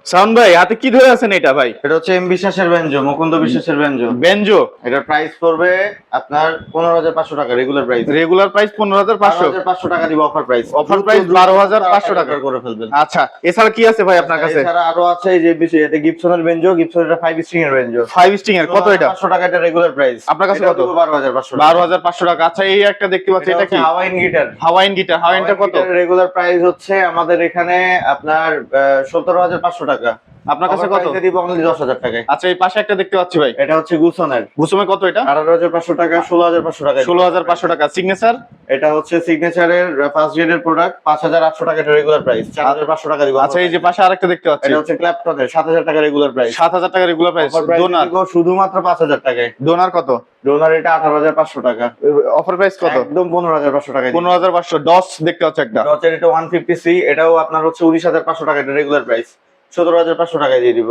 Sound ভাই হাতে কি ধরে আছেন এটা ভাই? এটা হচ্ছে এম বিশ্বাসের বেঞ্জো, মুকুন্দ বিশ্বাসের বেঞ্জো। বেনজো। এটার প্রাইস পড়বে আপনার 15,500 টাকা রেগুলার প্রাইস। Regular price 15,500। 12,500 টাকা দিব অফার প্রাইস। অফার প্রাইস 12,500 টাকা করে ফেলবেন। আচ্ছা, এছাড়া কি আছে ভাই আপনার কাছে? এছাড়া আরো আছে এই যে বিষয়, এটা গিবসনের বেঞ্জো, গিবসনের 5 স্ট্রিং এর বেঞ্জো। 5 স্ট্রিং এর কত এটা? 500 টাকা এটা রেগুলার প্রাইস। আপনার কাছে কত? 12,500 টাকা। 12,500 টাকা। আচ্ছা, এই একটা দেখতে পাচ্ছি, এটা কি? Hawaiian guitar. Hawaiian guitar. হাওয়াইনটা কত? রেগুলার প্রাইস হচ্ছে আমাদের এখানে আপনার 17,500 টাকা। আপনার কাছে কত? দিব অনলি 10,000 টাকায়। আচ্ছা, এই পাশে একটা দেখতে পাচ্ছি ভাই, এটা হচ্ছে গুসনের। গুসুমে কত এটা? 18,500 টাকা, 16,500 টাকা। 16,500 টাকা। সিগনেচার? এটা হচ্ছে সিগনেচারের ফার্স্ট গ্রেডের প্রোডাক্ট, 5,800 টাকা এটা রেগুলার প্রাইস। 4,500 টাকা দিব। আচ্ছা, এই যে পাশে আরেকটা দেখতে পাচ্ছি, এটা হচ্ছে ক্ল্যাপটনের 7,000 টাকা রেগুলার প্রাইস। 7,000 টাকা রেগুলার প্রাইস। ডোনার শুধুমাত্র 5,000 টাকায়। ডোনার কত? ডোনার এটা 18,500 টাকা। অফার প্রাইস কত? একদম 15,500 টাকা। 15,500। ডস দেখতে পাচ্ছি একটা, ডচের এটা 150C, এটাও আপনার হচ্ছে 19,500 টাকা এটা রেগুলার প্রাইস। 17,500 টাকায় দিয়ে দিব।